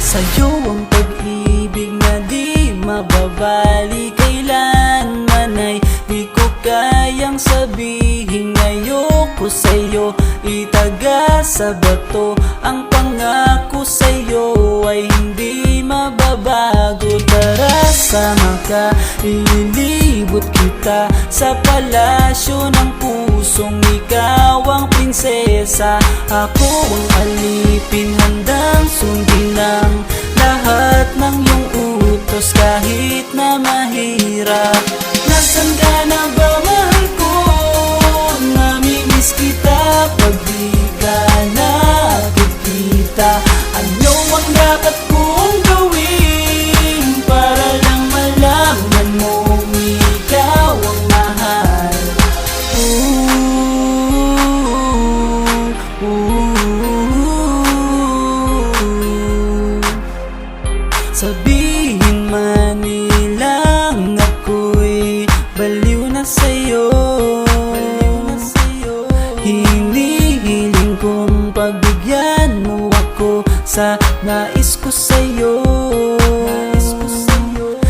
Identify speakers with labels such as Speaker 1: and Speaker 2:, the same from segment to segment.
Speaker 1: Sa'yo ang pag-ibig na di mababali, kailanman ay di ko kayang sabihin. Ayoko sa'yo itaga sa bato, ang pangako sa'yo ay hindi mababago. Tara, sama ka, ililibot kita sa palasyo ng pusong ikaw ang prinsesa. Ako ang alipin, handang sundin ng lahat ng iyong utos kahit na mahirap. Nasaan ka na ba, mahal ko? Namimiss kita pag di ka nakikita. Ano ang dapat kong gawin para lang malaman mong ikaw ang mahal? Sabihin man nilang ako'y baliw na sa'yo, hinihiling kong pagbigyan mo ako sa nais ko sa'yo.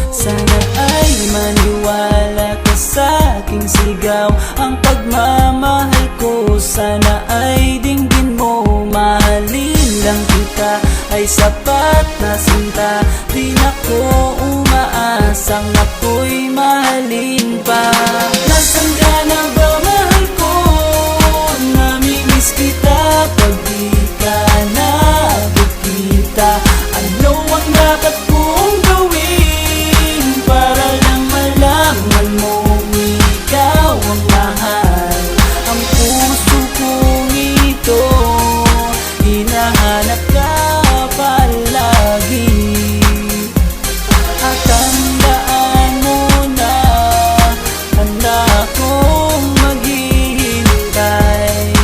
Speaker 1: Sana ay maniwala ka sa aking sigaw, ang pagmamahal ko sana ay dinggin mo. Mahalin lang kita ay sapat na sinta, di na ko umaasang ako'y mahalin pa. Nasaan ka na ba, mahal ko? Namimiss kita pag di ka nakikita. Ano ang dapat kong gawin para lang malaman mong ikaw ang mahal? Ang puso kong ito hinahanap ka palagi, at tandaan mo na handa akong maghihintay.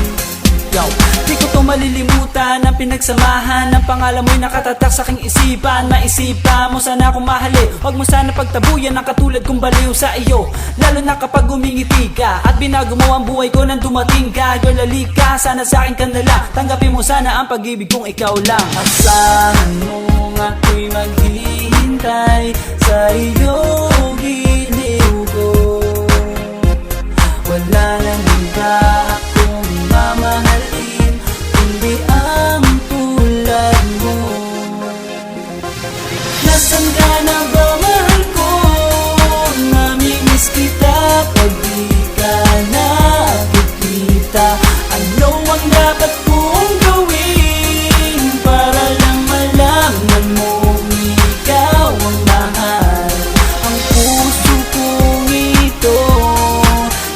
Speaker 1: Yo, di ko to malilimutan ang pinagsamahan, ang pangalan mo'y nakatatak sa aking isipan. Maisipan mo sana akong mahalin, huwag mo sana pagtabuyan ang katulad kong baliw sa iyo. Lalo na kapag umingiti ka at binago mo ang buhay ko nang dumating ka. Girl, halika, sana sa akin ka na lang, tanggapin mo sana ang pag-ibig kong ikaw lang. Asahan mo ako'y maghihintay sa iyong giliw ko. Wala nang iba akong mamahalin kundi ang tulad mo. Nasaan ka na ba, mahal ko? Namimiss kita pag di ka nakikita. Ano ang dapat kong gawin para lang malaman mong ikaw ang mahal? Ang puso kong ito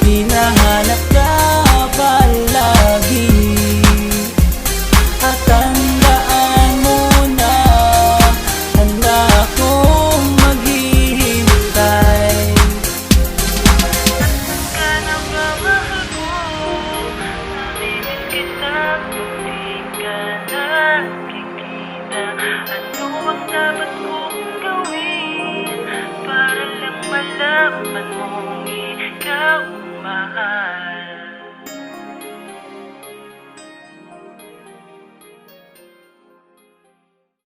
Speaker 1: hinahanap ka palagi, at tandaan mo na handa akong maghihintay.
Speaker 2: Nasaan ka na ba, mahal ko? Namimiss kita kung di ka nakikita. Ano ang dapat kong gawin para lang malaman mong ikaw ang mahal?